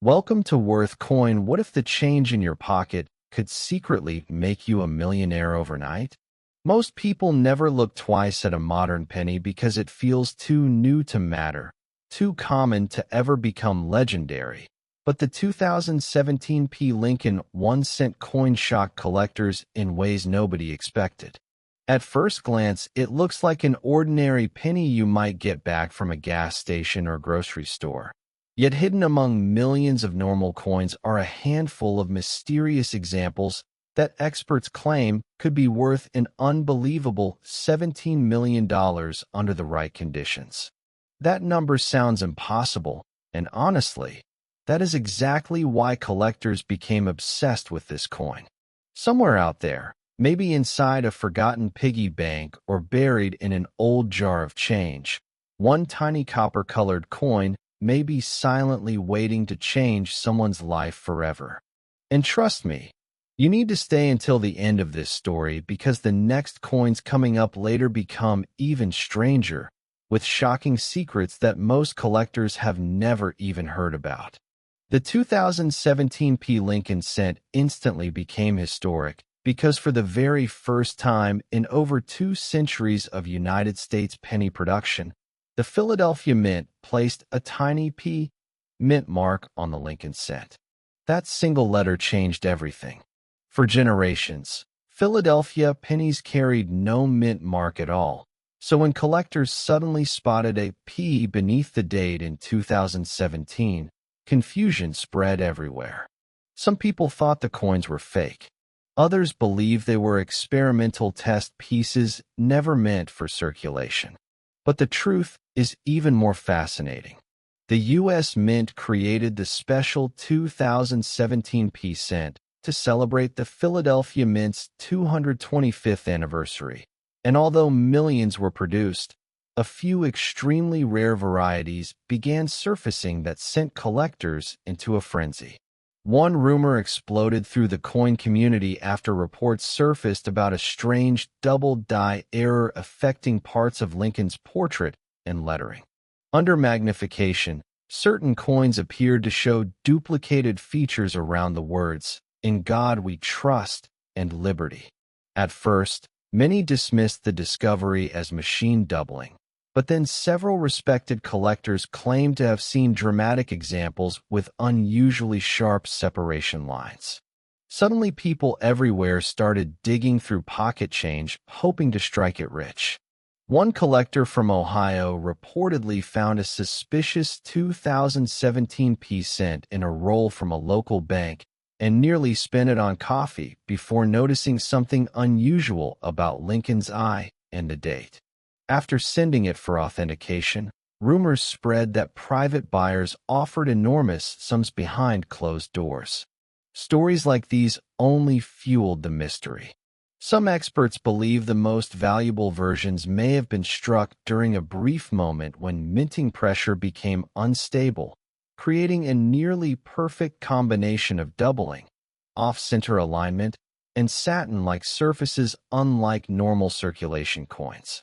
Welcome to Worth Coin. What if the change in your pocket could secretly make you a millionaire overnight? Most people never look twice at a modern penny because it feels too new to matter, too common to ever become legendary. But the 2017 P. Lincoln 1-cent coin shocked collectors in ways nobody expected. At first glance, it looks like an ordinary penny you might get back from a gas station or grocery store. Yet hidden among millions of normal coins are a handful of mysterious examples that experts claim could be worth an unbelievable $17 million under the right conditions. That number sounds impossible, and honestly, that is exactly why collectors became obsessed with this coin. Somewhere out there, maybe inside a forgotten piggy bank or buried in an old jar of change, one tiny copper-colored coin may be silently waiting to change someone's life forever. And trust me, you need to stay until the end of this story because the next coins coming up later become even stranger, with shocking secrets that most collectors have never even heard about. The 2017 P. Lincoln cent instantly became historic because for the very first time in over 2 centuries of United States penny production, the Philadelphia Mint placed a tiny P mint mark on the Lincoln cent. That single letter changed everything. For generations, Philadelphia pennies carried no mint mark at all, so when collectors suddenly spotted a P beneath the date in 2017, confusion spread everywhere. Some people thought the coins were fake. Others believed they were experimental test pieces never meant for circulation. But the truth is even more fascinating. The U.S. Mint created the special 2017 P cent to celebrate the Philadelphia Mint's 225th anniversary. And although millions were produced, a few extremely rare varieties began surfacing that sent collectors into a frenzy. One rumor exploded through the coin community after reports surfaced about a strange double-die error affecting parts of Lincoln's portrait and lettering. Under magnification, certain coins appeared to show duplicated features around the words, "In God We Trust" and "Liberty." At first, many dismissed the discovery as machine doubling. But then several respected collectors claimed to have seen dramatic examples with unusually sharp separation lines. Suddenly, people everywhere started digging through pocket change, hoping to strike it rich. One collector from Ohio reportedly found a suspicious 2017 P cent in a roll from a local bank and nearly spent it on coffee before noticing something unusual about Lincoln's eye and the date. After sending it for authentication, rumors spread that private buyers offered enormous sums behind closed doors. Stories like these only fueled the mystery. Some experts believe the most valuable versions may have been struck during a brief moment when minting pressure became unstable, creating a nearly perfect combination of doubling, off-center alignment, and satin-like surfaces unlike normal circulation coins.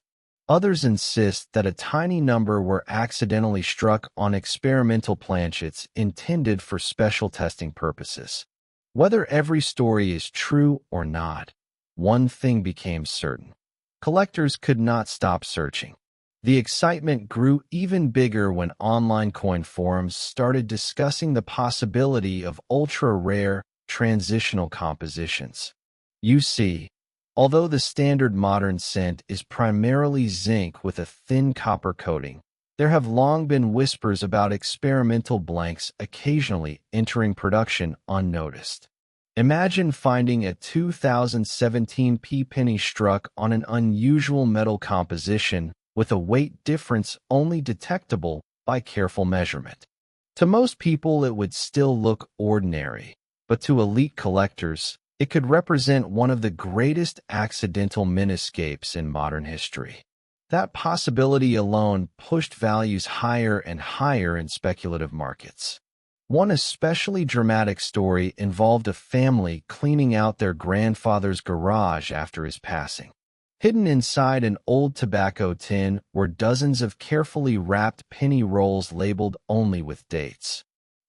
Others insist that a tiny number were accidentally struck on experimental planchets intended for special testing purposes. Whether every story is true or not, one thing became certain. Collectors could not stop searching. The excitement grew even bigger when online coin forums started discussing the possibility of ultra-rare, transitional compositions. You see, although the standard modern cent is primarily zinc with a thin copper coating, there have long been whispers about experimental blanks occasionally entering production unnoticed. Imagine finding a 2017 P penny struck on an unusual metal composition with a weight difference only detectable by careful measurement. To most people, it would still look ordinary, but to elite collectors, it could represent one of the greatest accidental mint escapes in modern history. That possibility alone pushed values higher and higher in speculative markets. One especially dramatic story involved a family cleaning out their grandfather's garage after his passing. Hidden inside an old tobacco tin were dozens of carefully wrapped penny rolls labeled only with dates.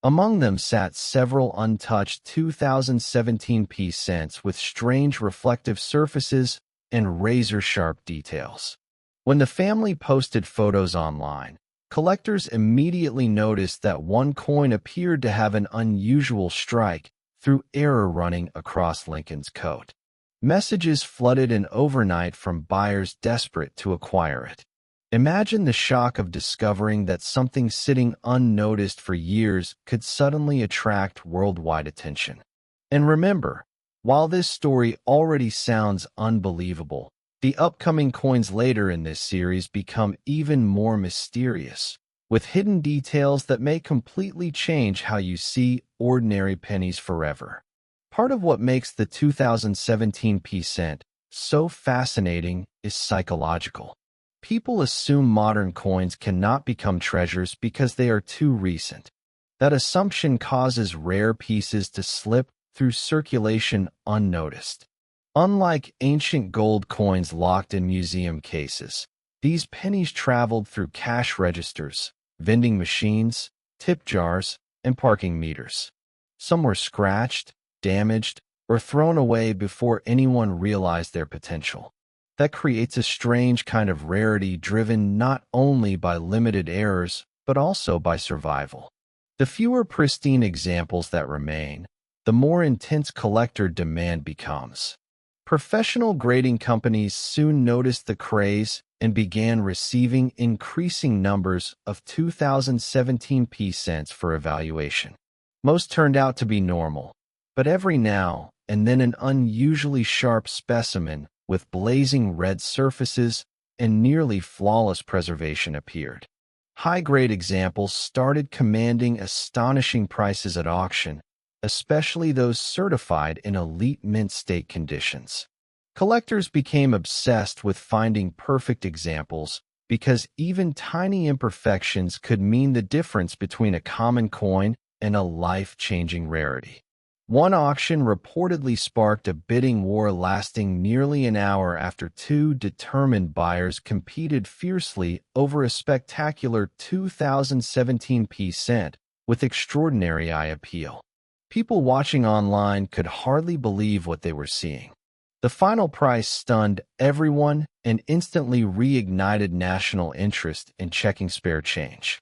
Among them sat several untouched 2017 piece cents with strange reflective surfaces and razor-sharp details. When the family posted photos online, collectors immediately noticed that one coin appeared to have an unusual strike through error running across Lincoln's coat. Messages flooded in overnight from buyers desperate to acquire it. Imagine the shock of discovering that something sitting unnoticed for years could suddenly attract worldwide attention. And remember, while this story already sounds unbelievable, the upcoming coins later in this series become even more mysterious, with hidden details that may completely change how you see ordinary pennies forever. Part of what makes the 2017 piece cent so fascinating is psychological. People assume modern coins cannot become treasures because they are too recent. That assumption causes rare pieces to slip through circulation unnoticed. Unlike ancient gold coins locked in museum cases, these pennies traveled through cash registers, vending machines, tip jars, and parking meters. Some were scratched, damaged, or thrown away before anyone realized their potential. That creates a strange kind of rarity driven not only by limited errors, but also by survival. The fewer pristine examples that remain, the more intense collector demand becomes. Professional grading companies soon noticed the craze and began receiving increasing numbers of 2017 piece cents for evaluation. Most turned out to be normal, but every now and then an unusually sharp specimen with blazing red surfaces and nearly flawless preservation appeared. High-grade examples started commanding astonishing prices at auction, especially those certified in elite mint state conditions. Collectors became obsessed with finding perfect examples because even tiny imperfections could mean the difference between a common coin and a life-changing rarity. One auction reportedly sparked a bidding war lasting nearly an hour after two determined buyers competed fiercely over a spectacular 2017 piece cent with extraordinary eye appeal. People watching online could hardly believe what they were seeing. The final price stunned everyone and instantly reignited national interest in checking spare change.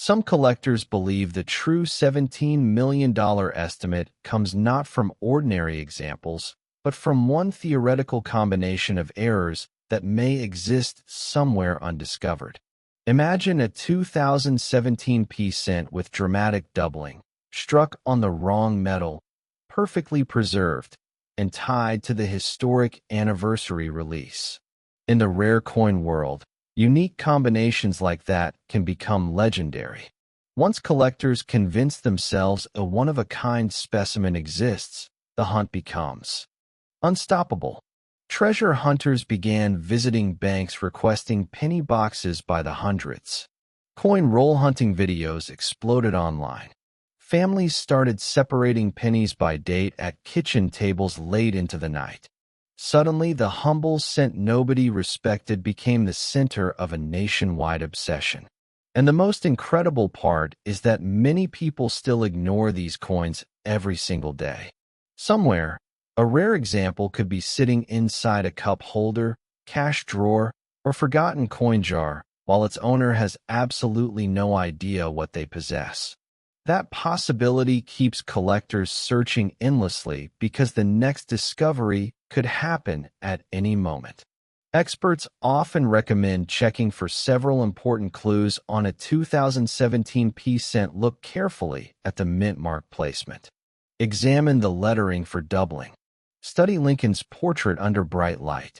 Some collectors believe the true $17 million estimate comes not from ordinary examples, but from one theoretical combination of errors that may exist somewhere undiscovered. Imagine a 2017 piece cent with dramatic doubling, struck on the wrong metal, perfectly preserved, and tied to the historic anniversary release. In the rare coin world, unique combinations like that can become legendary. Once collectors convince themselves a one-of-a-kind specimen exists, the hunt becomes unstoppable. Treasure hunters began visiting banks requesting penny boxes by the hundreds. Coin roll hunting videos exploded online. Families started separating pennies by date at kitchen tables late into the night. Suddenly, the humble cent nobody respected became the center of a nationwide obsession. And the most incredible part is that many people still ignore these coins every single day. Somewhere, a rare example could be sitting inside a cup holder, cash drawer, or forgotten coin jar, while its owner has absolutely no idea what they possess. That possibility keeps collectors searching endlessly because the next discovery could happen at any moment. Experts often recommend checking for several important clues on a 2017 piece cent. Look carefully at the mint mark placement. Examine the lettering for doubling. Study Lincoln's portrait under bright light.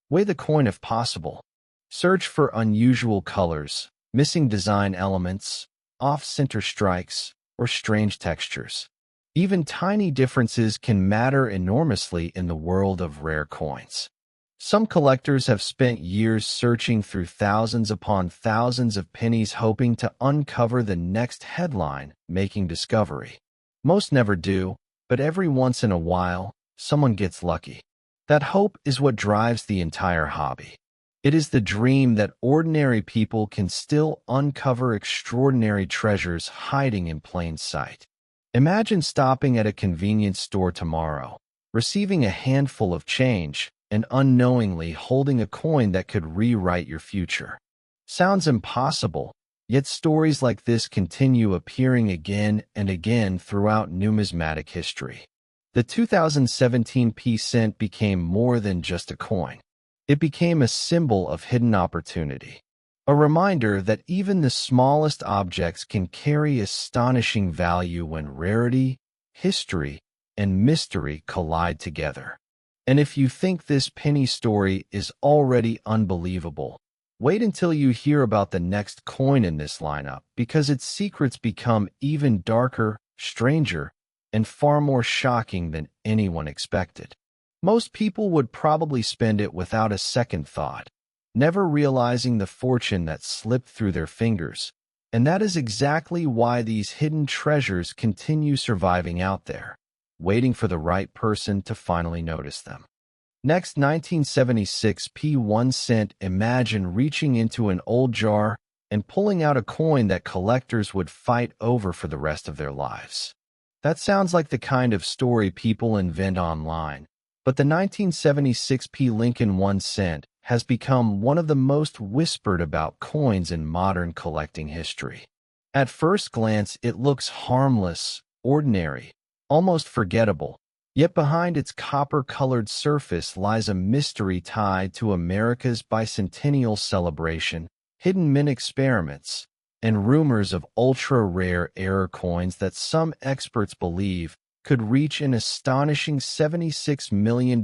Weigh the coin if possible. Search for unusual colors, missing design elements, off-center strikes, or strange textures. Even tiny differences can matter enormously in the world of rare coins. Some collectors have spent years searching through thousands upon thousands of pennies hoping to uncover the next headline-making discovery. Most never do, but every once in a while, someone gets lucky. That hope is what drives the entire hobby. It is the dream that ordinary people can still uncover extraordinary treasures hiding in plain sight. Imagine stopping at a convenience store tomorrow, receiving a handful of change, and unknowingly holding a coin that could rewrite your future. Sounds impossible, yet stories like this continue appearing again and again throughout numismatic history. The 2017 p-cent became more than just a coin. It became a symbol of hidden opportunity, a reminder that even the smallest objects can carry astonishing value when rarity, history, and mystery collide together. And if you think this penny story is already unbelievable, wait until you hear about the next coin in this lineup, because its secrets become even darker, stranger, and far more shocking than anyone expected. Most people would probably spend it without a second thought, never realizing the fortune that slipped through their fingers. And that is exactly why these hidden treasures continue surviving out there, waiting for the right person to finally notice them. Next, 1976 p1 cent. Imagine reaching into an old jar and pulling out a coin that collectors would fight over for the rest of their lives. That sounds like the kind of story people invent online, but the 1976 p Lincoln 1 cent has become one of the most whispered about coins in modern collecting history. At first glance, it looks harmless, ordinary, almost forgettable. Yet behind its copper-colored surface lies a mystery tied to America's bicentennial celebration, hidden mint experiments, and rumors of ultra-rare error coins that some experts believe could reach an astonishing $76 million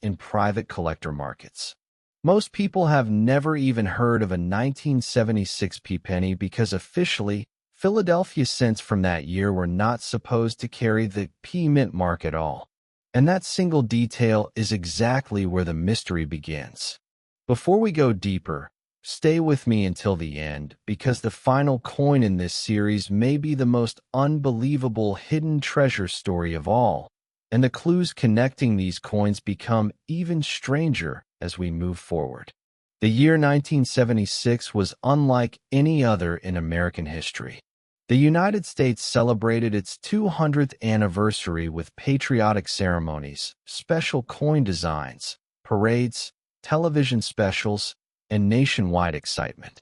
in private collector markets. Most people have never even heard of a 1976 p-penny because officially, Philadelphia cents from that year were not supposed to carry the p-mint mark at all. And that single detail is exactly where the mystery begins. Before we go deeper, stay with me until the end, because the final coin in this series may be the most unbelievable hidden treasure story of all, and the clues connecting these coins become even stranger as we move forward. The year 1976 was unlike any other in American history. The United States celebrated its 200th anniversary with patriotic ceremonies, special coin designs, parades, television specials, and nationwide excitement.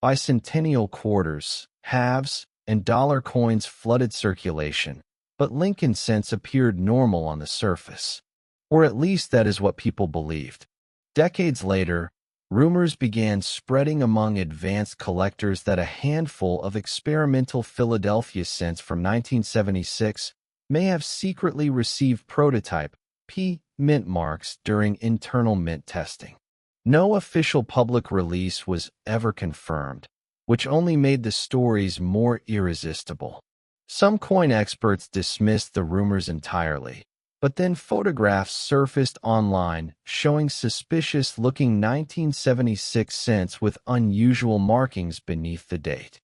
Bicentennial quarters, halves, and dollar coins flooded circulation, but Lincoln cents appeared normal on the surface. Or at least that is what people believed. Decades later, rumors began spreading among advanced collectors that a handful of experimental Philadelphia cents from 1976 may have secretly received prototype p-mint marks during internal mint testing. No official public release was ever confirmed, which only made the stories more irresistible. Some coin experts dismissed the rumors entirely, but then photographs surfaced online showing suspicious-looking 1976 cents with unusual markings beneath the date.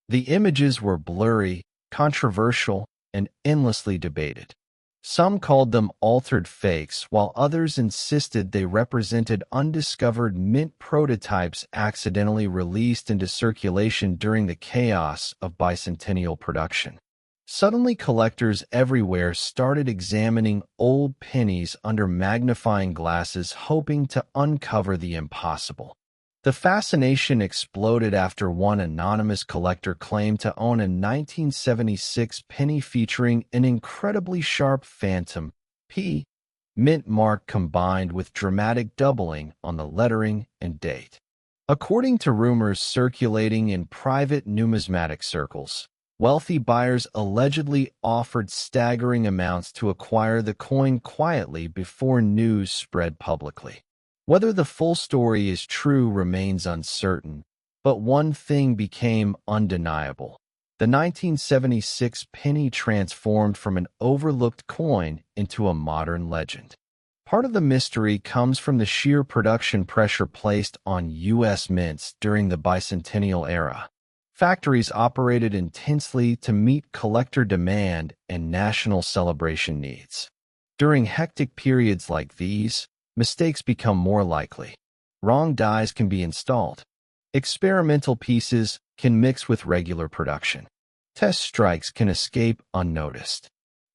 The images were blurry, controversial, and endlessly debated. Some called them altered fakes, while others insisted they represented undiscovered mint prototypes accidentally released into circulation during the chaos of bicentennial production. Suddenly, collectors everywhere started examining old pennies under magnifying glasses, hoping to uncover the impossible. The fascination exploded after one anonymous collector claimed to own a 1976 penny featuring an incredibly sharp phantom P mint mark combined with dramatic doubling on the lettering and date. According to rumors circulating in private numismatic circles, wealthy buyers allegedly offered staggering amounts to acquire the coin quietly before news spread publicly. Whether the full story is true remains uncertain, but one thing became undeniable. The 1976 penny transformed from an overlooked coin into a modern legend. Part of the mystery comes from the sheer production pressure placed on U.S. mints during the bicentennial era. Factories operated intensely to meet collector demand and national celebration needs. During hectic periods like these, mistakes become more likely. Wrong dies can be installed. Experimental pieces can mix with regular production. Test strikes can escape unnoticed.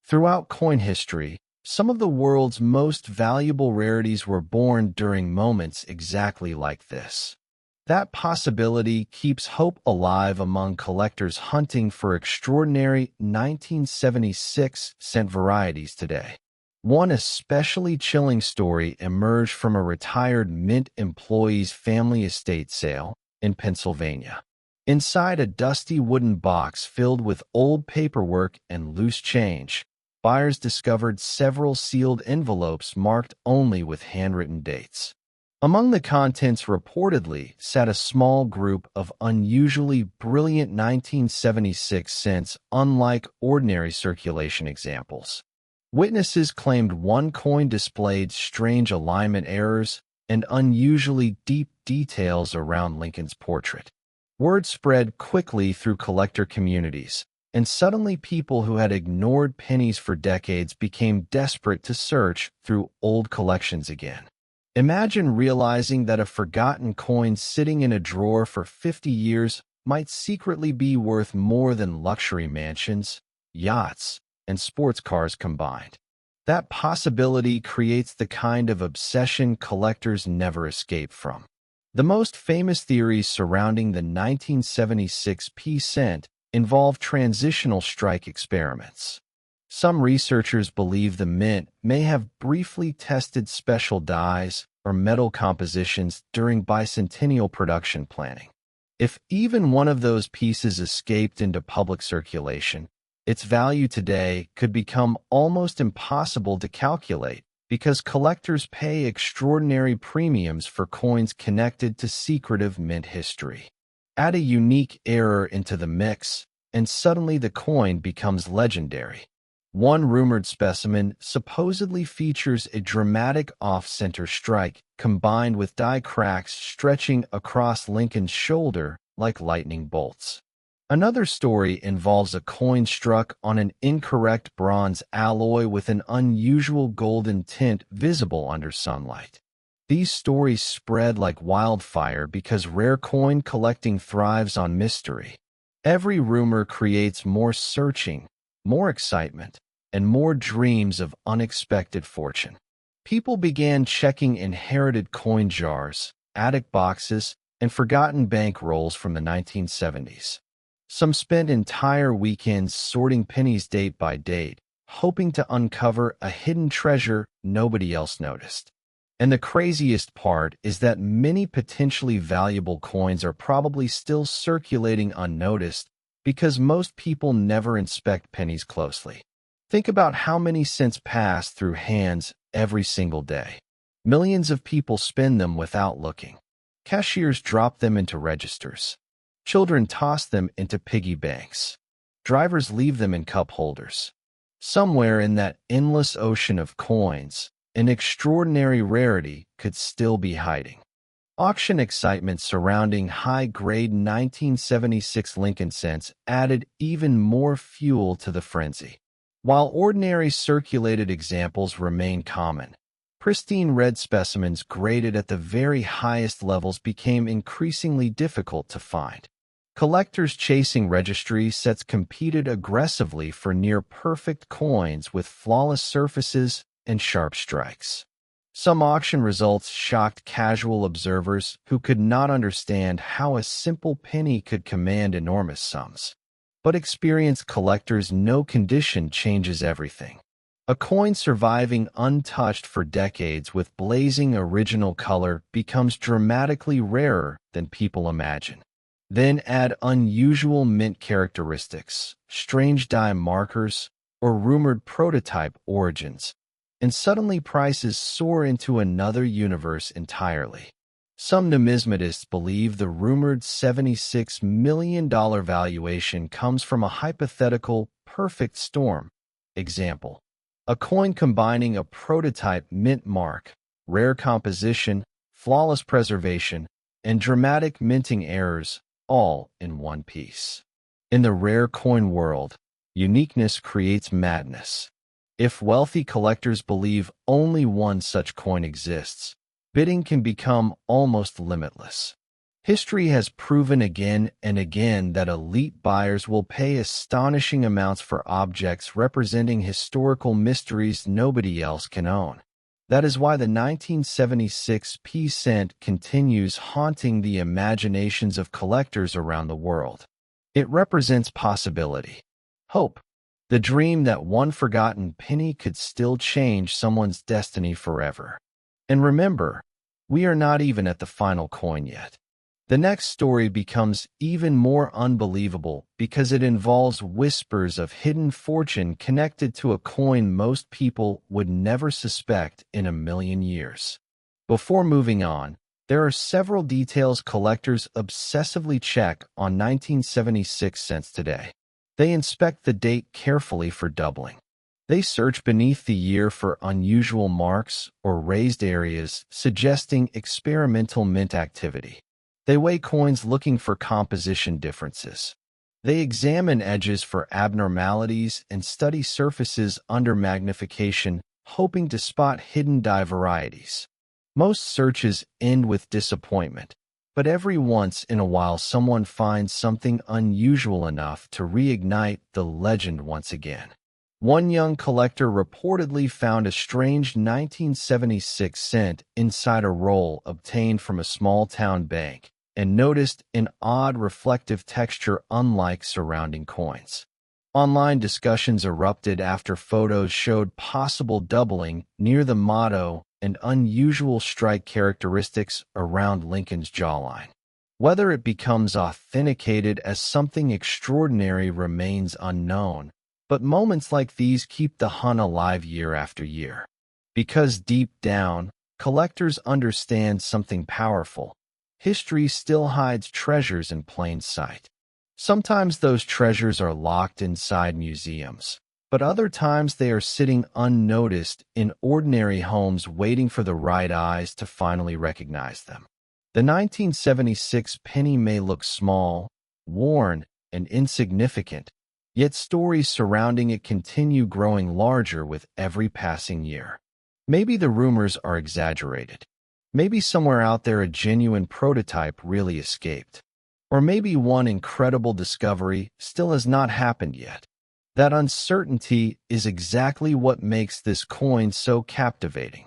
Throughout coin history, some of the world's most valuable rarities were born during moments exactly like this. That possibility keeps hope alive among collectors hunting for extraordinary 1976 cent varieties today. One especially chilling story emerged from a retired mint employee's family estate sale in Pennsylvania. Inside a dusty wooden box filled with old paperwork and loose change, buyers discovered several sealed envelopes marked only with handwritten dates. Among the contents reportedly sat a small group of unusually brilliant 1976 cents, unlike ordinary circulation examples. Witnesses claimed one coin displayed strange alignment errors and unusually deep details around Lincoln's portrait. Word spread quickly through collector communities, and suddenly people who had ignored pennies for decades became desperate to search through old collections again. Imagine realizing that a forgotten coin sitting in a drawer for 50 years might secretly be worth more than luxury mansions, yachts, and sports cars combined. That possibility creates the kind of obsession collectors never escape from. The most famous theories surrounding the 1976 p-cent involve transitional strike experiments. Some researchers believe the mint may have briefly tested special dyes or metal compositions during bicentennial production planning. If even one of those pieces escaped into public circulation, its value today could become almost impossible to calculate because collectors pay extraordinary premiums for coins connected to secretive mint history. Add a unique error into the mix, and suddenly the coin becomes legendary. One rumored specimen supposedly features a dramatic off-center strike combined with die cracks stretching across Lincoln's shoulder like lightning bolts. Another story involves a coin struck on an incorrect bronze alloy with an unusual golden tint visible under sunlight. These stories spread like wildfire because rare coin collecting thrives on mystery. Every rumor creates more searching, more excitement, and more dreams of unexpected fortune. People began checking inherited coin jars, attic boxes, and forgotten bank rolls from the 1970s. Some spent entire weekends sorting pennies date by date, hoping to uncover a hidden treasure nobody else noticed. And the craziest part is that many potentially valuable coins are probably still circulating unnoticed because most people never inspect pennies closely. Think about how many cents pass through hands every single day. Millions of people spend them without looking. Cashiers drop them into registers. Children toss them into piggy banks. Drivers leave them in cup holders. Somewhere in that endless ocean of coins, an extraordinary rarity could still be hiding. Auction excitement surrounding high-grade 1976 Lincoln cents added even more fuel to the frenzy. While ordinary circulated examples remain common, pristine red specimens graded at the very highest levels became increasingly difficult to find. Collectors chasing registry sets competed aggressively for near-perfect coins with flawless surfaces and sharp strikes. Some auction results shocked casual observers who could not understand how a simple penny could command enormous sums. But experienced collectors know condition changes everything. A coin surviving untouched for decades with blazing original color becomes dramatically rarer than people imagine. Then add unusual mint characteristics, strange die markers, or rumored prototype origins, and suddenly prices soar into another universe entirely. Some numismatists believe the rumored $76 million valuation comes from a hypothetical perfect storm. Example: a coin combining a prototype mint mark, rare composition, flawless preservation, and dramatic minting errors, all in one piece. In the rare coin world, uniqueness creates madness. If wealthy collectors believe only one such coin exists, bidding can become almost limitless. History has proven again and again that elite buyers will pay astonishing amounts for objects representing historical mysteries nobody else can own. That is why the 1976 P cent continues haunting the imaginations of collectors around the world. It represents possibility, hope, the dream that one forgotten penny could still change someone's destiny forever. And remember, we are not even at the final coin yet. The next story becomes even more unbelievable because it involves whispers of hidden fortune connected to a coin most people would never suspect in a million years. Before moving on, there are several details collectors obsessively check on 1976 cents today. They inspect the date carefully for doubling. They search beneath the year for unusual marks or raised areas suggesting experimental mint activity. They weigh coins looking for composition differences. They examine edges for abnormalities and study surfaces under magnification, hoping to spot hidden die varieties. Most searches end with disappointment, but every once in a while someone finds something unusual enough to reignite the legend once again. One young collector reportedly found a strange 1976 cent inside a roll obtained from a small-town bank, and noticed an odd reflective texture unlike surrounding coins. Online discussions erupted after photos showed possible doubling near the motto and unusual strike characteristics around Lincoln's jawline. Whether it becomes authenticated as something extraordinary remains unknown, but moments like these keep the hunt alive year after year. Because deep down, collectors understand something powerful. History still hides treasures in plain sight. Sometimes those treasures are locked inside museums, but other times they are sitting unnoticed in ordinary homes waiting for the right eyes to finally recognize them. The 1976 penny may look small, worn, and insignificant, yet stories surrounding it continue growing larger with every passing year. Maybe the rumors are exaggerated. Maybe somewhere out there a genuine prototype really escaped. Or maybe one incredible discovery still has not happened yet. That uncertainty is exactly what makes this coin so captivating.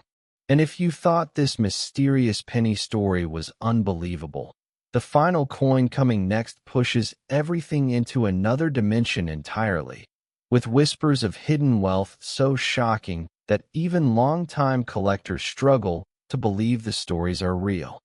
And if you thought this mysterious penny story was unbelievable, the final coin coming next pushes everything into another dimension entirely, with whispers of hidden wealth so shocking that even longtime collectors struggle to believe the stories are real.